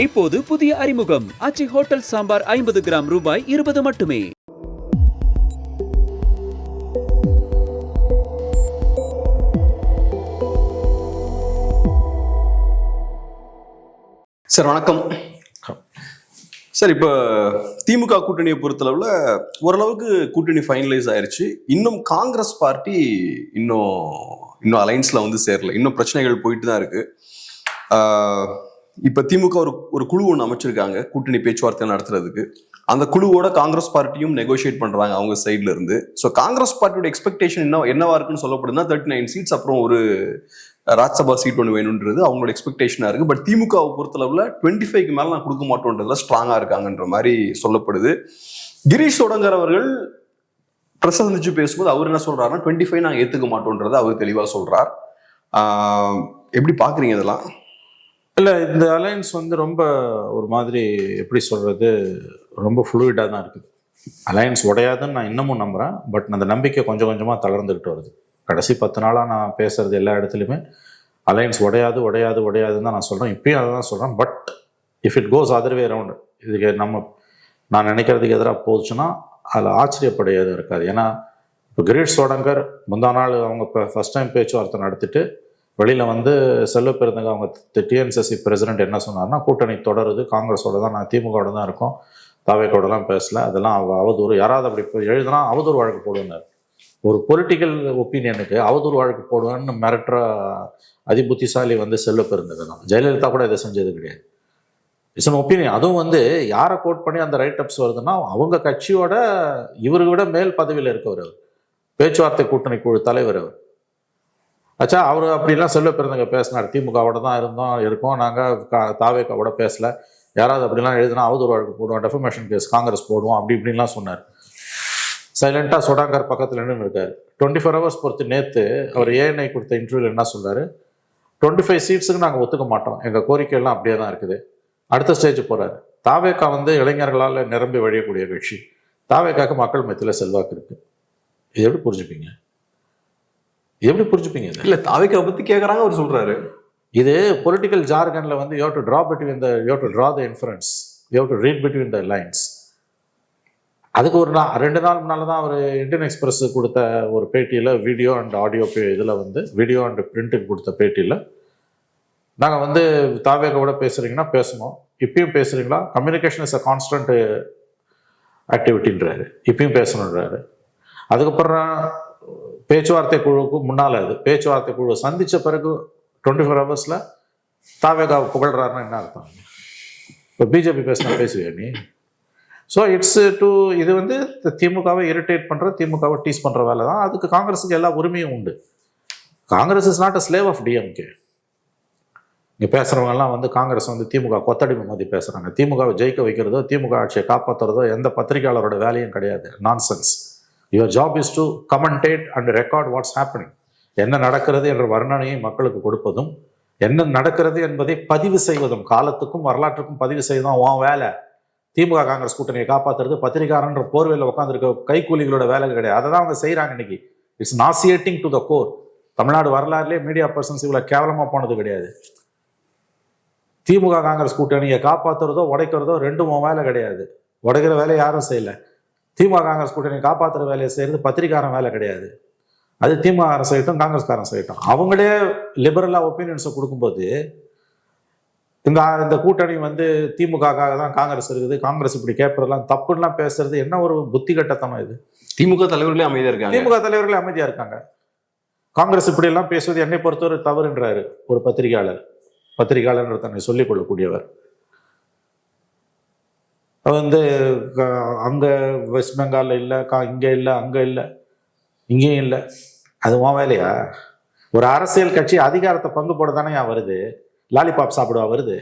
இப்போது புதிய அறிமுகம் ஆச்சி ஹோட்டல் சாம்பார் 50 கிராம் ரூபாய் 20 மட்டுமே. சார் வணக்கம் சார். இப்போ திமுக கூட்டணியை பொறுத்தளவில் ஓரளவுக்கு கூட்டணி ஃபைனலைஸ் ஆயிடுச்சு. இன்னும் காங்கிரஸ் பார்ட்டி இன்னும் அலைன்ஸில் வந்து சேரல. இன்னும் பிரச்சனைகள் போயிட்டு தான் இருக்கு. இப்போ திமுக ஒரு குழு ஒன்று அமைச்சிருக்காங்க கூட்டணி பேச்சுவார்த்தை நடத்துறதுக்கு. அந்த குழுவோட காங்கிரஸ் பார்ட்டியும் நெகோஷியேட் பண்றாங்க அவங்க சைட்ல இருந்து. ஸோ காங்கிரஸ் பார்ட்டியோட எக்ஸ்பெக்டேஷன் என்னவா இருக்குன்னு சொல்லப்படுதுன்னா 39 சீட்ஸ், அப்புறம் ஒரு ராஜ்யசபா சீட் ஒன்று வேணுன்றது அவங்களோட எக்ஸ்பெக்டேஷனா இருக்கு. பட் திமுகவை பொறுத்தளவுல 25க்கு மேல நான் கொடுக்க மாட்டோன்றதுல ஸ்ட்ராங்கா இருக்காங்கன்ற மாதிரி சொல்லப்படுது. கிரீஷ் சோடங்கர் அவர்கள் பிரஸ் சந்திச்சு பேசும்போது அவர் என்ன சொல்றாருன்னா 25 நாங்கள் ஏத்துக்க மாட்டோன்றதை அவர் தெளிவா சொல்றார். எப்படி பாக்குறீங்க இதெல்லாம்? இல்லை, இந்த அலையன்ஸ் வந்து ரொம்ப ஒரு மாதிரி எப்படி சொல்கிறது, ரொம்ப ஃப்ளூயிடாக தான் இருக்குது. அலையன்ஸ் உடையாதுன்னு நான் இன்னமும் நம்புகிறேன். பட் அந்த நம்பிக்கை கொஞ்சம் கொஞ்சமாக தளர்ந்துக்கிட்டு வருது. கடைசி 10 நாளாக நான் பேசுகிறது எல்லா இடத்துலையுமே அலையன்ஸ் உடையாதுன்னு தான் நான் சொல்கிறேன். இப்பயும் அதை தான் சொல்கிறேன். But if it goes other way around, இதுக்கு நான் நினைக்கிறதுக்கு எதிராக போச்சுன்னா அதில் ஆச்சரியப்படையாது இருக்காது. ஏன்னா இப்போ கிரீஷ் சோடங்கர் முந்தா நாள் அவங்க இப்போ ஃபஸ்ட் டைம் பேச்சுவார்த்தை நடத்திட்டு வெளியில் வந்து செல்வ பெருந்தங்க அவங்க டிஎன்சிசி பிரசிடென்ட் என்ன சொன்னார்னா, கூட்டணி தொடருது, காங்கிரஸோட தான், நான் திமுகவோட தான் இருக்கோம், தாவேக்கோடலாம் பேசல, அதெல்லாம் அவதூறு, யாராவது அப்படி எழுதுனா அவதூறு வழக்கு போடுவார். ஒரு பொலிட்டிக்கல் ஒப்பீனியனுக்கு அவதூறு வழக்கு போடுவான்னு மிரட்டுற அதிபுத்திசாலி வந்து செல்வ பெருந்தங்க தான். ஜெயலலிதா கூட இதை செஞ்சது கிடையாது. It's an opinion. அதுவும் வந்து யாரை கோட் பண்ணி அந்த ரைட் அப்ஸ் வருதுன்னா, அவங்க கட்சியோட இவரை விட மேல் பதவியில் இருக்கவர், பேச்சுவார்த்தை கூட்டணி குழு தலைவர் அவர். ஆச்சா, அவர் அப்படிலாம் செல்வ பெருந்தங்க பேசினார், திமுகவோட தான் இருக்கோம், நாங்கள் தாவேக்காவோட பேசல, யாராவது அப்படிலாம் எழுதுனா அவதூறு வழக்கு போடுவோம், டெஃபமேஷன் கேஸ் காங்கிரஸ் போடுவோம், அப்படி இப்படின்லாம் சொன்னார். சைலண்டாக சோடாங்கர் பக்கத்தில் நின்று இருக்காரு. 24 ஹவர்ஸ் பொறுத்து நேற்று அவர் ஏஎன்ஐ கொடுத்த இன்டர்வியூவில் என்ன சொல்றாரு, 25 சீட்ஸுக்கு நாங்கள் ஒத்துக்க மாட்டோம், எங்கள் கோரிக்கையெல்லாம் அப்படியே தான் இருக்குது. அடுத்த ஸ்டேஜ் போறாரு. தாவேக்கா வந்து இளைஞர்களால் நிரம்பி வழியக்கூடிய கட்சி. தாவேக்காக்கு மக்கள் மத்தியில் செல்வாக்கு இருக்கு. இது எப்படி புரிஞ்சுப்பீங்க? இல்லை, தாவேக்கா பற்றி கேட்குறாங்க, அவர் சொல்றாரு. இது பொலிட்டிக்கல் ஜார்கன்ல வந்து you have to draw the inference, you have to read between the lines. அதுக்கு ஒரு 2 நாள் முன்னால் தான் அவர் இந்தியன் எக்ஸ்பிரஸ் கொடுத்த ஒரு பேட்டியில், வீடியோ அண்ட் ஆடியோ இதில் வந்து வீடியோ அண்ட் பிரிண்ட்டுக்கு கொடுத்த பேட்டியில், நாங்கள் வந்து தாவேக்காவோட பேசுகிறீங்கன்னா பேசணும், இப்பயும் பேசுகிறீங்களா, கம்யூனிகேஷன் இஸ் அ கான்ஸ்டன்ட் ஆக்டிவிட்டின்றாரு, இப்பயும் பேசணுன்றாரு. அதுக்கப்புறம் பேச்சுவார்த்தை குழுவுக்கு முன்னால், அது பேச்சுவார்த்தை குழு சந்தித்த பிறகு 24 ஹவர்ஸில் தாவேக்காவை புகழ்றாருன்னா என்ன அர்த்தம்? இப்போ பிஜேபி பேசுவியா நீ? ஸோ இது வந்து திமுகவை இரிட்டேட் பண்ணுற, திமுகவை டீஸ் பண்ணுற வேலை தான். அதுக்கு காங்கிரஸுக்கு எல்லா உரிமையும் உண்டு. Congress is not a slave of DMK. இங்கே பேசுகிறவங்கலாம் வந்து காங்கிரஸ் வந்து திமுக கொத்தடிமை மாதிரி பேசுகிறாங்க. திமுகவை ஜெயிக்க வைக்கிறதோ திமுக ஆட்சியை காப்பாற்றுறதோ எந்த பத்திரிகையாளரோட வேலையும் கிடையாது. Nonsense. Your job is to commentate and record what's happening. என்ன நடக்கிறது என்ற வர்ணனையை மக்களுக்கு கொடுப்பதும், என்ன நடக்கிறது என்பதை பதிவு செய்வதும், காலத்துக்கும் வரலாற்றுக்கும் பதிவு செய்வதும் உன் வேலை. திமுக காங்கிரஸ் கூட்டணியை காப்பாற்றுறது பத்திரிகாரன்ற போர்வையில் உட்காந்துருக்க கைக்கூலிகளோட வேலை கிடையாது. அதை தான் அவங்க செய்கிறாங்க இன்னைக்கு. It's nauseating to the core. Tamil Nadu வரலாறுலேயே மீடியா பர்சன்ஸ் இவ்வளோ கேவலமாக போனது கிடையாது. திமுக காங்கிரஸ் கூட்டணியை காப்பாற்றுறதோ உடைக்கிறதோ ரெண்டும் உன் வேலை கிடையாது. உடைக்கிற வேலையை யாரும் செய்யலை. திமுக காங்கிரஸ் கூட்டணியை காப்பாற்றுற வேலையை செய்கிறது பத்திரிகாரன் வேலை கிடையாது. அது திமுக செய்யட்டும், காங்கிரஸ்காரன் செய்யட்டும். அவங்களே லிபரலாக ஒப்பீனியன்ஸை கொடுக்கும்போது இந்த கூட்டணி வந்து திமுகக்காக தான் காங்கிரஸ் இருக்குது, காங்கிரஸ் இப்படி கேட்பதெல்லாம் தப்புலாம் பேசுறது என்ன ஒரு புத்தி கட்டத்தனம் இது? திமுக தலைவர்களே அமைதியாக இருக்காங்க. காங்கிரஸ் இப்படி எல்லாம் பேசுவது என்னை பொறுத்தவரை தவறுன்றாரு ஒரு பத்திரிகையாளர் தன்னை சொல்லிக் கொள்ளக்கூடியவர். வந்து அங்கே வெஸ்ட் பெங்காலில் இல்லை, இங்கே இல்லை, அங்கே இல்லை, இங்கேயும் இல்லை. அது உன் வேலையா? ஒரு அரசியல் கட்சி அதிகாரத்தை பங்கு போட தானே வருது, லாலிபாப் சாப்பிடுவா வருது.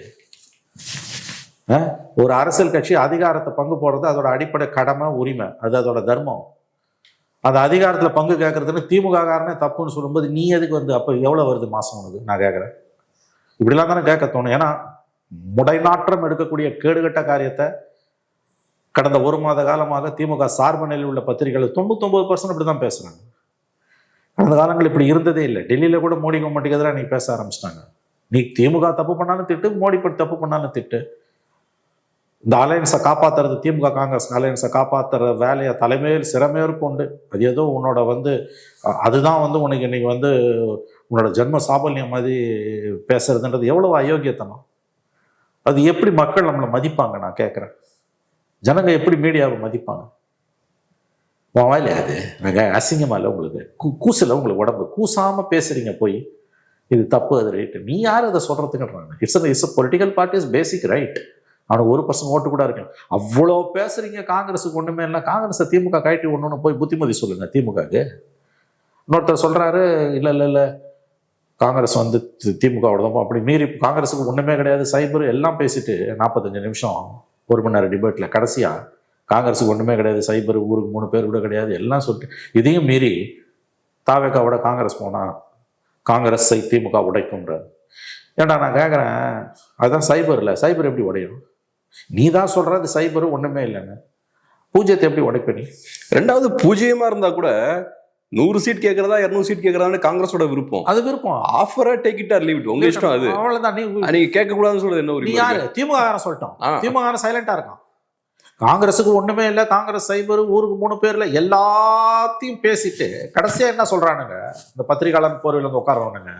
ஒரு அரசியல் கட்சி அதிகாரத்தை பங்கு போடுறது அதோட அடிப்படை கடமை, உரிமை, அது அதோட தர்மம். அந்த அதிகாரத்தில் பங்கு கேட்கறதுன்னு திமுக காரனே தப்புன்னு சொல்லும்போது நீ எதுக்கு வந்து அப்போ எவ்வளோ வருது மாதம் உனக்கு? நான் கேட்குறேன். இப்படிலாம் தானே கேட்க தோணும். ஏன்னா முடைநாற்றம் எடுக்கக்கூடிய கேடுகட்ட காரியத்தை கடந்த 1 மாத காலமாக திமுக சார்பு நிலையில் உள்ள பத்திரிகைகள் 99% இப்படி தான் பேசுகிறாங்க. கடந்த காலங்கள் இப்படி இருந்ததே இல்லை. டெல்லியில் கூட மோடி கவர்மெண்ட்டுக்கு எதிராக நீ பேச ஆரம்பிச்சிட்டாங்க. நீ திமுக தப்பு பண்ணாலும் திட்டு, மோடி தப்பு பண்ணாலும் திட்டு. இந்த அலையன்ஸை காப்பாத்துறது, திமுக காங்கிரஸ் அலையன்ஸை காப்பாத்துற வேலையை தலைமையில் சிறமேற்கொண்டு அது ஏதோ உன்னோட அதுதான் உனக்கு இன்னைக்கு உன்னோட ஜென்ம சாபல்யம் மாதிரி பேசுறதுன்றது எவ்வளவு அயோக்கியத்தனம். அது எப்படி மக்கள் நம்மளை மதிப்பாங்க? நான் கேட்குறேன், ஜனங்க எப்படி மீடியாவை மதிப்பாங்க? வாயில அது அசிங்கமா இல்லை உங்களுக்கு? கூசில் உங்களுக்கு உடம்பு கூசாம பேசுறீங்க போய் இது தப்பு அது ரைட்டு. நீ யார் அதை சொல்றதுக்குறாங்க? It's political parties basic right. அவனுக்கு 1% ஓட்டு கூட இருக்கு. அவ்வளோ பேசுறீங்க காங்கிரஸுக்கு ஒண்ணுமே இல்லை, காங்கிரஸை திமுக கழட்டி ஒண்ணுன்னு போய் புத்திமதி சொல்லுங்க திமுகவுக்கு. இன்னொருத்தர் சொல்றாரு இல்லை காங்கிரஸ் திமுகவோட தான் அப்படி மீறி காங்கிரஸுக்கு ஒண்ணுமே கிடையாது, சைபர் எல்லாம் பேசிட்டு 45 நிமிஷம் 1 மணி நேரம் டிபேட்ல கடைசியா காங்கிரஸுக்கு ஒண்ணுமே கிடையாது, சைபர் ஊருக்கு 3 பேர் கூட கிடையாது எல்லாம் சொல்லிட்டு இதையும் மீறி தாவேக்காவோட காங்கிரஸ் போனா காங்கிரஸை திமுக உடைக்கும்ன்ற. ஏன்டா நான் கேட்குறேன், அதுதான் சைபர்ல, சைபர் எப்படி உடையும்? நீ தான் சொல்றது சைபர் ஒண்ணுமே இல்லைன்னு. பூஜ்யத்தை எப்படி உடைப்ப நீ? ரெண்டாவது பூஜ்யமா இருந்தா கூட 100 சீட் கேட்கறதா 200 சீட் கேட்கறதா காங்கிரஸோட விருப்பம். அது விருப்பம். ஆஃபரா take it or leave it, உங்க இஷ்டம். அது அவ்வளவுதான். நீங்க கேட்க கூடாதுன்னு சொல்றது என்ன? நீ யாரு? திமுக சொல்லிட்டோம். திமுக சைலண்டா இருக்கான். காங்கிரஸுக்கு ஒண்ணுமே இல்லை, காங்கிரஸ் சைபர் ஊருக்கு 3 பேர்ல எல்லாத்தையும் பேசிட்டு கடைசியா என்ன சொல்றானுங்க இந்த பத்திரிகையாளர் போர்வையில் வந்து உட்கார்றவனுங்க,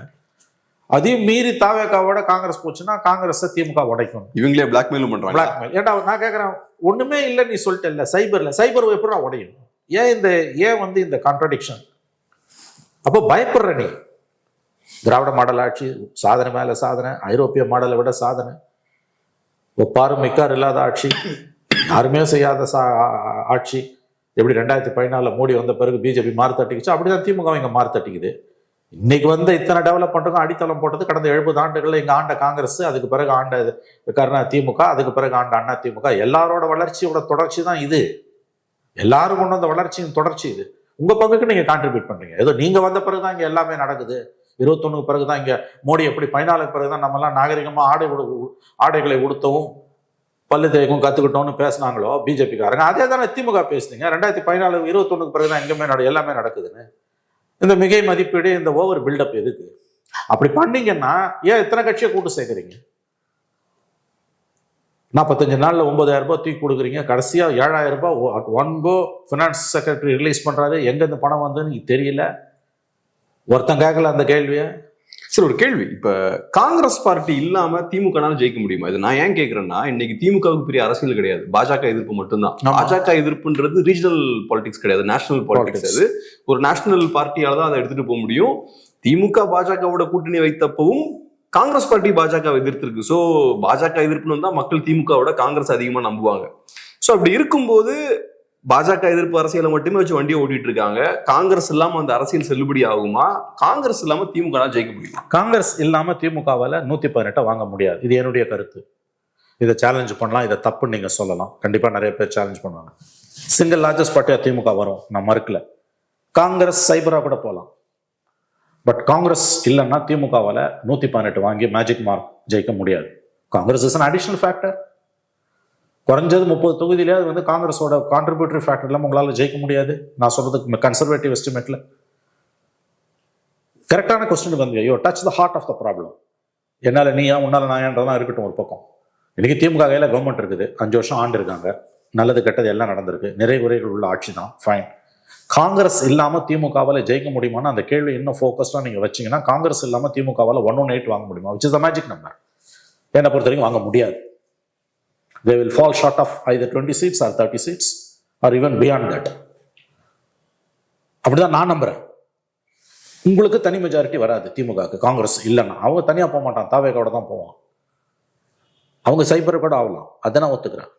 அதையும் மீறி தாவேக்காவோட காங்கிரஸ் போச்சுன்னா காங்கிரஸ் திமுக உடைக்கும். இவங்களே பிளாக்மெயில் பண்றாங்க. பிளாக்மெயில். ஏன்டா நான் கேட்கறேன், ஒண்ணுமே இல்லை நீ சொல்லிட்டு இல்ல சைபர்ல, சைபர் எப்படி உடையும்? ஏன் இந்த கான்ட்ரடிக்ஷன்? அப்போ பயப்படுற நீ. திராவிட மாடல் ஆட்சி சாதனை மேல சாதனை, ஐரோப்பிய மாடலை விட சாதனை, ஒப்பாரும் மிக்கார் இல்லாத ஆட்சி, யாருமே செய்யாத ஆட்சி. எப்படி 2014 மோடி வந்த பிறகு பிஜேபி மாறு தட்டிக்குச்சு, அப்படிதான் திமுக இங்க மாறு தட்டிக்குது. இன்னைக்கு இத்தனை டெவலப்மெண்ட்டுக்கும் அடித்தளம் போட்டது கடந்த 70 ஆண்டுகள்ல இங்க ஆண்ட காங்கிரஸ், அதுக்கு பிறகு ஆண்ட திமுக, அதுக்கு பிறகு ஆண்ட அண்ணா திமுக. எல்லாரோட வளர்ச்சியோட தொடர்ச்சி தான் இது. எல்லாரும் கொண்டு வந்த வளர்ச்சியின் தொடர்ச்சி இது. உங்க பங்குக்கு நீங்க கான்ட்ரிபியூட் பண்றீங்க. ஏதோ நீங்க வந்த பிறகுதான் இங்க எல்லாமே நடக்குது. 21க்கு பிறகுதான் இங்க மோடி எப்படி 14க்கு பிறகுதான் நம்ம எல்லாம் நாகரிகமா ஆடைகளை உடுத்தவும் பல்லு தேய்க்கும் கத்துக்கிட்டோம்னு பேசினாங்களோ பிஜேபிக்காரங்க, அதே தானே திமுக பேசுனீங்க. 2014 21க்கு பிறகுதான் எங்கேயுமே எல்லாமே நடக்குதுன்னு. இந்த மிகை மதிப்பீடு, இந்த ஓவர் பில்டப் எதுக்கு? அப்படி பண்ணீங்கன்னா ஏன் இத்தனை கட்சியை கூட்டு சேர்க்குறீங்க? 45 நாள்ல 9,000 ரூபாய் தூக்கி கொடுக்குறீங்க, கடைசியா 7,000 ரூபாய் one go finance secretary release பண்றாரு. எங்க இந்த பணம் வந்துன்னு தெரியல. ஒருத்தன் கேட்கல அந்த கேள்வியை. சரி, ஒரு கேள்வி. இப்ப காங்கிரஸ் பார்ட்டி இல்லாம திமுகனால ஜெயிக்க முடியுமா? இது நான் ஏன் கேட்கிறேன்னா, இன்னைக்கு திமுகவுக்கு பெரிய அரசியல் கிடையாது, பாஜக எதிர்ப்பு மட்டும்தான். பாஜக எதிர்ப்புன்றது ரீஜனல் பாலிடிக்ஸ் கிடையாது, நேஷனல் பாலிடிக்ஸ். அது ஒரு நேஷனல் பார்ட்டியால தான் அதை எடுத்துட்டு போக முடியும். திமுக பாஜகவோட கூட்டணி வைத்தப்பவும் காங்கிரஸ் பார்ட்டி பாஜக எதிர்த்திருக்கு. ஸோ பாஜக எதிர்ப்புன்னு தான் மக்கள் திமுகவோட காங்கிரஸ் அதிகமா நம்புவாங்க. ஸோ அப்படி இருக்கும்போது பாஜக எதிர்ப்பு அரசியலை மட்டுமே வச்சு வண்டியை ஓட்டிட்டு இருக்காங்க. காங்கிரஸ் இல்லாம அந்த அரசியல் செல்லுபடி ஆகுமா? காங்கிரஸ் இல்லாம திமுக ஜெயிக்க முடியும்? காங்கிரஸ் இல்லாம திமுகவால 118 வாங்க முடியாது. இது என்னுடைய கருத்து. இதை சேலஞ்ச் பண்ணலாம், இதை தப்புன்னு நீங்க சொல்லலாம். கண்டிப்பா நிறைய பேர் சேலஞ்ச் பண்ணுவாங்க. சிங்கிள் லார்ஜஸ்ட் பார்ட்டியா திமுக வரும், நான் மறுக்கல. காங்கிரஸ் சைபரா கூட போகலாம். பட் காங்கிரஸ் இல்லைன்னா திமுகவால 118 வாங்கி மேஜிக் மார்க் ஜெயிக்க முடியாது. Congress is an additional factor. குறைஞ்சது 30 தொகுதியிலே காங்கிரஸோட கான்ட்ரிபியூட்டரி ஃபேக்டர் இல்லாமல் உங்களால ஜெயிக்க முடியாது. நான் சொல்றது கன்சர்வேட்டிவ் எஸ்டிமேட்ல. கரெக்டான question you touch the heart of the problem. என்னால நீயா உன்னால நாயான்றதான் இருக்கட்டும் ஒரு பக்கம். இன்னைக்கு திமுக கையில கவர்மெண்ட் இருக்குது, 5 வருஷம் ஆண்டு இருக்காங்க, நல்லது கெட்டது எல்லாம் நடந்திருக்கு, நிறை குறைகள் உள்ள ஆட்சி தான், ஃபைன். காங்கிரஸ் இல்லாம திமுகவால ஜெயிக்க முடியுமான்னு அந்த கேள்வி இன்னும் ஃபோக்கஸ்டா நீங்க வச்சீங்கன்னா, காங்கிரஸ் இல்லாம திமுகவால 118 வாங்க முடியுமா? Which is the magic number. என்னை பொறுத்த வரைக்கும் வாங்க முடியாது. They will fall short of either 20 seats or 30 seats or even beyond that. அப்படிதான் நான் நம்புறேன். உங்களுக்கு தனி மெஜாரிட்டி வராது திமுகவுக்கு காங்கிரஸ் இல்லைன்னா. அவங்க தனியா போக மாட்டான், தாவேக்காவோட தான் போவான். அவங்க சைபர் கூட ஆகலாம், அதை நான் ஒத்துக்கிறேன்.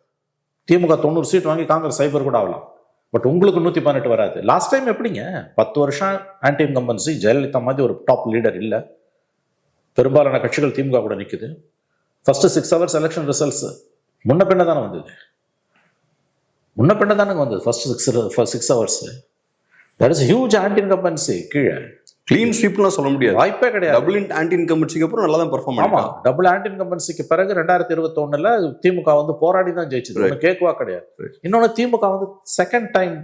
திமுக 90 சீட் வாங்கி காங்கிரஸ் சைபர் கூட ஆகலாம். பட் உங்களுக்கு 118 வராது. லாஸ்ட் டைம் எப்படிங்க 10 வருஷம் ஆன்டி இன்கம்பன்சி, ஜெயலலிதா மாதிரி ஒரு டாப் லீடர் இல்லை. பெரும்பாலான கட்சிகள் திமுக கூட நிற்குது. ஃபர்ஸ்ட் 6 hours எலெக்ஷன் ரிசல்ட்ஸ் முன்ன பின்ன தானே வந்தது. First 6 hours. That is huge anti incumbency. கீழே கிளீன் ஸ்வீப்லாம் சொல்ல முடியாது, வாய்ப்பே கிடையாது. டபுள் ஆன்டி இன்கம்பன்சிக்கு அப்புறம் நல்லா தான் பெர்ஃபார்ம் பண்ணாங்க. டபுள் ஆன்டி இன்கம்பன்சிக்கு பிறகு 2021ல திமுக போராடி தான் ஜெயிச்சது, கேக்குவா கிடையாது. இன்னொன்னு திமுக செகண்ட் டைம்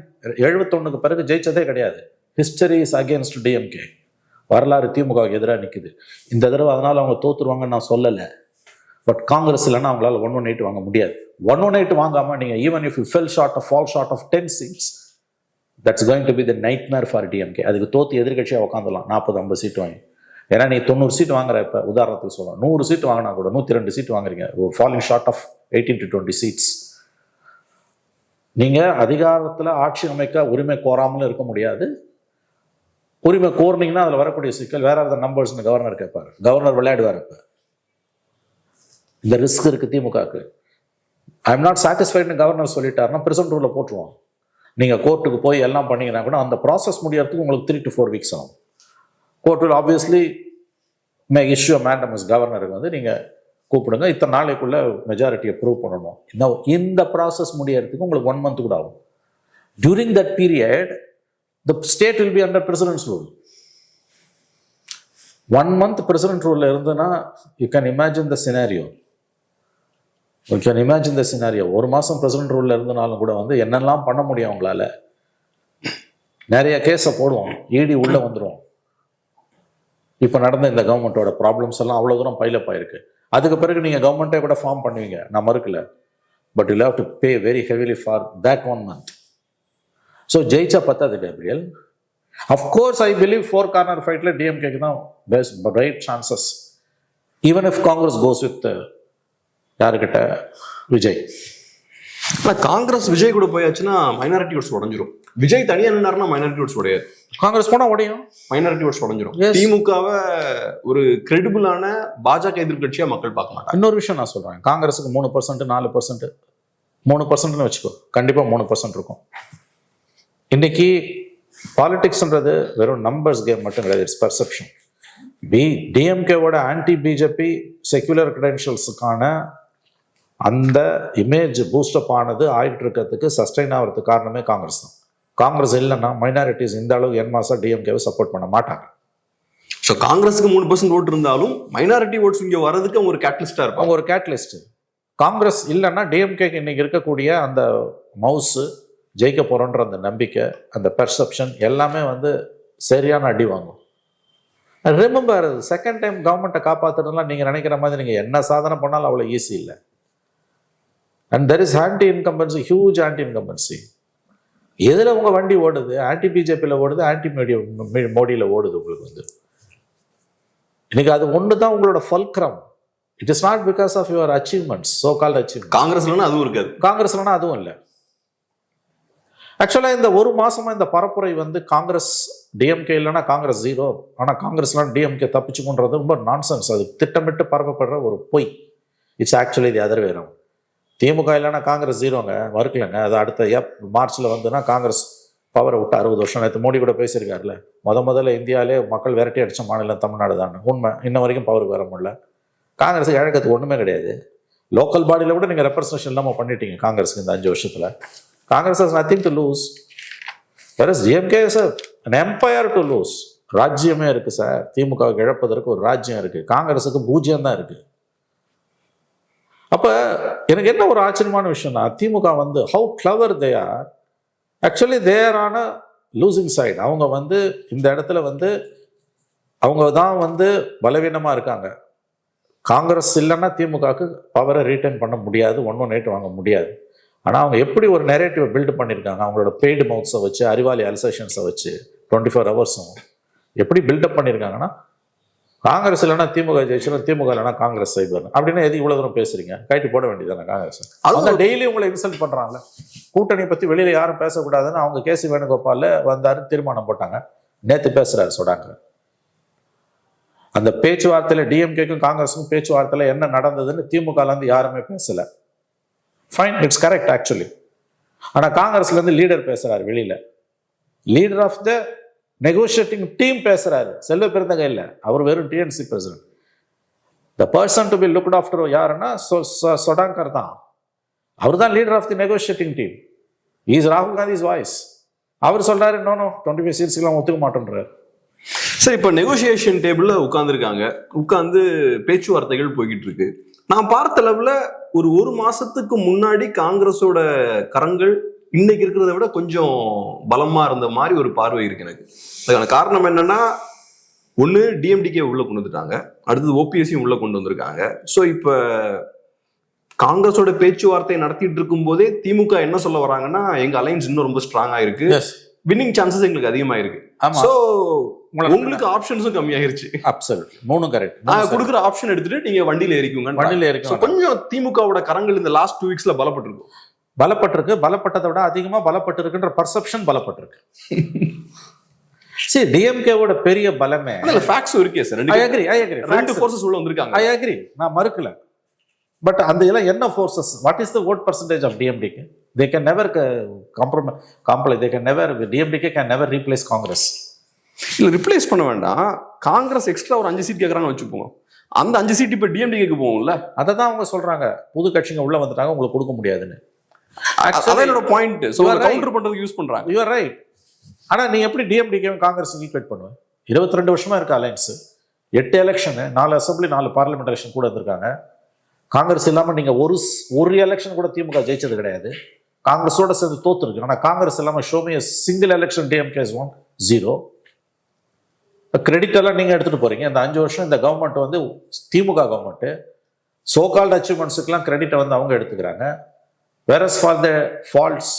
71க்கு பிறகு ஜெயிச்சதே கிடையாது. History is against DMK. வரலாறு திமுக எதிராக நிக்குது இந்த தடவை. அதனால அவங்க தோத்துருவாங்கன்னு நான் சொல்லலை. பட் காங்கிரஸ் இல்லைன்னா அவங்களால 118 வாங்க முடியாது. 118 வாங்காம நீங்க even if you fall short of 10 seats, that's going to be the nightmare for DMK. அதுக்கு தோத்து எதிர்கட்சியாக உட்காந்துலாம் 40-50 சீட் வாங்கி. ஏன்னா நீ 90 சீட் வாங்குற, இப்ப உதாரணத்துக்கு சொல்லலாம் 100 சீட் வாங்கினா கூட 102 சீட் வாங்குறீங்க, falling short of 18 to 20 seats. நீங்க அதிகாரத்துல ஆட்சி அமைக்க உரிமை கோராமலும் இருக்க முடியாது. உரிமை கோர்னீங்கன்னா அதுல வரக்கூடிய சிக்கல் வேற ஏதாவது நம்பர்ஸ்னு கவர்னர் கேட்பாரு, கவர்னர் விளையாடுவார். இப்ப இந்த ரிஸ்க் இருக்கு திமுகக்கு. ஐ எம் நாட் சாட்டிஸ்ஃபைட்னு கவர்னர் சொல்லிட்டாருன்னா பிரசன்ட் ரூல்ல போட்டுருவோம். நீங்க கோர்ட்டுக்கு போய் எல்லாம் பண்ணீங்கன்னா கூட அந்த ப்ராசஸ் முடியறதுக்கு உங்களுக்கு 3 to 4 weeks ஆகும். Court will obviously may issue mandamus, கவர்னருக்கு வந்து நீங்க கூப்பிடுங்க, இத்தனை நாளைக்குள்ள மெஜாரிட்டியை ப்ரூவ் பண்ணணும். இந்த ப்ராசஸ் முடியறதுக்கு உங்களுக்கு 1 month கூட ஆகும். During that period the state will be under president's rule. 1 month president ரூல்ல இருந்துன்னா you can imagine the scenario. ஒரு மாசம் பிரசிடென்ட் ரூல்ல இருந்தனாலும் கூட வந்து என்னெல்லாம் பண்ண முடியும் அவங்களால. நிறைய கேஸை போடுவோம், இடி உள்ள வந்துடும். இப்போ நடந்த இந்த கவர்மெண்ட்டோட ப்ராப்ளம்ஸ் எல்லாம் அவ்வளோ தூரம் பைலப் ஆயிருக்கு. அதுக்கு பிறகு நீங்கள் கவர்மெண்ட்டே கூட ஃபார்ம் பண்ணுவீங்க, நான் மறுக்கல. But you have to pay very heavily for that 1 month. So ஜெயிச்சா பத்தாது Gabriel. Of course I believe 4 corner ஃபைட்டில் டிஎம்கேக்கு தான் best right chances, even if Congress goes with யாருக்கிட்ட, விஜய். ஆனால் காங்கிரஸ் விஜய் கூட போயாச்சுன்னா மைனாரிட்டி ஓட்ஸ் உடஞ்சிரும். விஜய் தனியாக நின்னாருன்னா மைனாரிட்டி ஓட்ஸ் உடையாது. காங்கிரஸ் போனால் உடையும், மைனாரிட்டி ஓட்ஸ் உடஞ்சிரும். திமுகவை ஒரு கிரெடிபிளான பாஜக எதிர்கட்சியா மக்கள் பார்க்க மாட்டாங்க. இன்னொரு விஷயம் நான் சொல்றேன், காங்கிரஸுக்கு 3%, 4%, 3%ன்னு வச்சுக்கோ, கண்டிப்பா 3% இருக்கும். இன்னைக்கு பாலிடிக்ஸ்ன்றது வெறும் நம்பர்ஸ் கேம் மட்டும் கிடையாது, இட்ஸ் பர்செப்ஷன். டிஎம்கேவோட ஆன்டி பிஜேபி செக்யூலர் கிரெடென்ஷியல்ஸுக்கான அந்த இமேஜ் பூஸ்டப் ஆனது ஆகிட்டு இருக்கிறதுக்கு சஸ்டைன் ஆகிறதுக்கு காரணமே காங்கிரஸ் தான். காங்கிரஸ் இல்லைன்னா மைனாரிட்டிஸ் இந்த அளவு என்மாசா டிஎம்கேவை சப்போர்ட் பண்ண மாட்டாங்க. ஸோ காங்கிரஸுக்கு 3% ஓட்டு இருந்தாலும் மைனாரிட்டி ஓட்ஸ் இங்கே வரதுக்கு அவங்க ஒரு கேட்டலிஸ்டா இருப்பாங்க. அவங்க ஒரு கேட்டலிஸ்ட். காங்கிரஸ் இல்லைன்னா டிஎம்கேக்கு இன்னைக்கு இருக்கக்கூடிய அந்த மவுஸ் ஜெயிக்க போறோன்ற அந்த நம்பிக்கை, அந்த பெர்செப்ஷன் எல்லாமே வந்து சரியான அடி வாங்கும். ரிமெம்பர், செகண்ட் டைம் கவர்மெண்ட்டை காப்பாற்றுறதுலாம் நீங்கள் நினைக்கிற மாதிரி நீங்கள் என்ன சாதனை பண்ணாலும் அவ்வளோ ஈஸி இல்லை. And there is anti incumbency, huge anti incumbency. எதில் உங்கள் வண்டி ஓடுது? ஆன்டி பிஜேபியில் ஓடுது, ஆன்டி மோடியில் ஓடுது. உங்களுக்கு வந்து இன்னைக்கு அது ஒன்று தான் உங்களோட fulcrum. It is not because of your achievements, so called achievement. காங்கிரஸ்லன்னா அதுவும் இருக்காது, காங்கிரஸ்லன்னா அதுவும் இல்லை. ஆக்சுவலாக இந்த 1 மாசமா இந்த பரப்புரை வந்து காங்கிரஸ் டிஎம்கே இல்லைன்னா காங்கிரஸ் 0, ஆனால் காங்கிரஸ்லாம் டிஎம்கே தப்பிச்சுக்குன்றது ரொம்ப நான்சென்ஸ். அது திட்டமிட்டு பரப்பப்படுற ஒரு பொய். It's actually the other way around. DMK இல்லைன்னா காங்கிரஸ் 0ங்க, மறுக்கலைங்க. அது அடுத்த மார்ச்சில் வந்துன்னா காங்கிரஸ் பவரை விட்டு 60 வருஷம். நேற்று மோடி கூட பேசியிருக்காருல்ல, முதல்ல இந்தியாவிலே மக்கள் விரட்டி அடித்த மாநிலம் தமிழ்நாடு தான். உண்மை, இன்ன வரைக்கும் பவருக்கு வர முடியல. காங்கிரஸுக்கு இழக்கிறதுக்கு ஒன்றுமே கிடையாது. லோக்கல் பாடியில் கூட நீங்கள் ரெப்ரஸன்டேஷன் இல்லாமல் பண்ணிட்டீங்க காங்கிரஸுக்கு இந்த 5 வருஷத்தில். Congress has nothing to lose. whereas DMK is an empire to lose. ராஜ்யமே இருக்கு சார். திமுகவுக்கு இழப்பதற்கு ஒரு ராஜ்யம் இருக்கு, காங்கிரஸுக்கு 0 தான் இருக்கு. அப்ப எனக்கு என்ன ஒரு ஆச்சரியமான விஷயம்னா, திமுக வந்து how clever they are, actually they are on a losing side. அவங்க வந்து இந்த இடத்துல வந்து அவங்க தான் வந்து பலவீனமா இருக்காங்க. காங்கிரஸ் இல்லைன்னா திமுகவுக்கு பவரை ரீட்டைன் பண்ண முடியாது, 118 வாங்க முடியாது. ஆனால் அவங்க எப்படி ஒரு நெரேட்டிவை பில்டு பண்ணியிருக்காங்க, அவங்களோட பெய்டு மவுத்ஸை வச்சு, அறிவாளி அல்சேஷன்ஸை வச்சு 24 ஹவர்ஸும் எப்படி பில்டப் பண்ணியிருக்காங்கன்னா, காங்கிரஸ் இல்லைன்னா திமுக ஜெயிச்சிடும், திமுக இல்லைன்னா காங்கிரஸ் செய்வாங்க அப்படின்னு. எது இவ்வளோ தூரம் பேசுறீங்க? கைட்டு போட வேண்டியதானே காங்கிரஸ். அவங்க டெய்லி உங்களை இன்சல்ட் பண்ணுறாங்கல்ல. கூட்டணி பற்றி வெளியில் யாரும் பேசக்கூடாதுன்னு அவங்க கேசி வேணுகோபால் வந்தாரு, தீர்மானம் போட்டாங்க. நேற்று பேசுறாரு சொடாங்க. அந்த பேச்சுவார்த்தையில் டிஎம்கேக்கும் காங்கிரஸுக்கும் பேச்சுவார்த்தையில் என்ன நடந்ததுன்னு திமுகலேருந்து யாருமே பேசலை. Fine, it's correct actually. ஆனால் காங்கிரஸ்லேருந்து லீடர் பேசுறாரு வெளியில. Leader of the negotiating team பேசுறாரு, செல்வ பெருந்தகை இல்லை, அவர் வெறும் TNC president. The person to be looked after யாருன்னா சொடாங்கர் தான். அவர் தான் leader of the negotiating team. Is ராகுல் காந்திஸ் வாய்ஸ். அவர் சொல்றாரு, நோ 25 சீட்ஸ்லாம் ஒத்துக்க மாட்டேன்றாரு. சரி, இப்போ நெகோசியேஷன் டேபிள்ல உட்கார்ந்து பேச்சுவார்த்தைகள் போய்கிட்டு இருக்கு. நான் பார்த்த அளவுல ஒரு மாசத்துக்கு முன்னாடி காங்கிரஸோட கரங்கள் இன்னைக்கு இருக்கிறத விட கொஞ்சம் பலமா இருந்த மாதிரி ஒரு பார்வை இருக்கு எனக்கு. அதுக்கான காரணம் என்னன்னா, ஒன்று டிஎம்டிகே உள்ள கொண்டு வந்துட்டாங்க, அடுத்தது ஓபிஎஸ்சியும் உள்ள கொண்டு வந்திருக்காங்க. ஸோ இப்போ காங்கிரஸோட பேச்சுவார்த்தை நடத்திட்டு இருக்கும் போதே திமுக என்ன சொல்ல வராங்கன்னா, எங்க அலைன்ஸ் இன்னும் ரொம்ப ஸ்ட்ராங்கா இருக்கு, வின்னிங் சான்சஸ் எங்களுக்கு அதிகமாயிருக்கு. சோ உங்களுக்கு ஆப்ஷன்ஸும் கம்மியாயிருச்சு. அப்சல்யூட்லி, மூணும் கரெக்ட். நான் கொடுக்குற ஆப்ஷன் எடுத்துட்டு நீங்க வண்டியில ஏறிக்குங்க. கொஞ்சம் திமுகவோட கரங்கள் இந்த லாஸ்ட் 2 வீக்ஸ்ல பலப்பட்டிருக்கு. பலப்பட்டதை விட அதிகமா பலப்பட்டிருக்குன்ற பர்செப்ஷன் பலப்பட்டிருக்கு. சரி, டிஎம்கேவோட பெரிய பலமே ஃபேக்ட்ஸ் இருக்கே சார். I agree. ரெண்டு ஃபோர்சஸ் உள்ள வந்திருக்காங்க. ஐ அக்ரி, நான் மறுக்கல. பட் அந்த எல்லாம் என்ன forces? What is the vote percentage of DMDK? They can never compromise. They can never, DMDK can never replace Congress. இல்ல ரிப்ளேஸ் பண்ண வேண்டாம். காங்கிரஸ் எக்ஸ்ட்ரா ஒரு 5 சீட் கேக்குறாங்க வச்சுப்போம். அந்த 5 சீட் இப்ப டிஎம்டிகேக்கு போகும்ல. அதை தான் அவங்க சொல்றாங்க, புது கட்சிங்க உள்ள வந்துட்டாங்க, உங்களுக்கு கொடுக்க முடியாதுன்னு. அதான் என்னோட பாயிண்ட். சோ கவுண்டர் பண்றதுக்கு யூஸ் பண்றாங்க. You are right. ஆனா நீ எப்படி டிஎம்டிகே காங்கிரஸ் ஈக்குவேட் பண்ணுவேன்? 22 வருஷமா இருக்க alliance, 8 election, 4 assembly, 4 parliament election கூட வந்திருக்காங்க. காங்கிரஸ் இல்லாம நீங்க ஒரு எலெக்ஷன் கூட திமுக ஜெயிச்சது கிடையாது. காங்கிரஸோட சேர்ந்து தோத்துருக்கு. ஆனா காங்கிரஸ் இல்லாம Xiaomi single election DMK is 0. Credit எல்லாம் நீங்க எடுத்துட்டு போறீங்க. இந்த 5 வருஷம் இந்த கவர்மெண்ட் வந்து திமுக கவர்மெண்ட் சோகால்ட் அச்சீவ்மெண்ட்ஸுக்கெல்லாம் கிரெடிட்டை வந்து அவங்க எடுத்துக்கிறாங்க. whereas for the faults,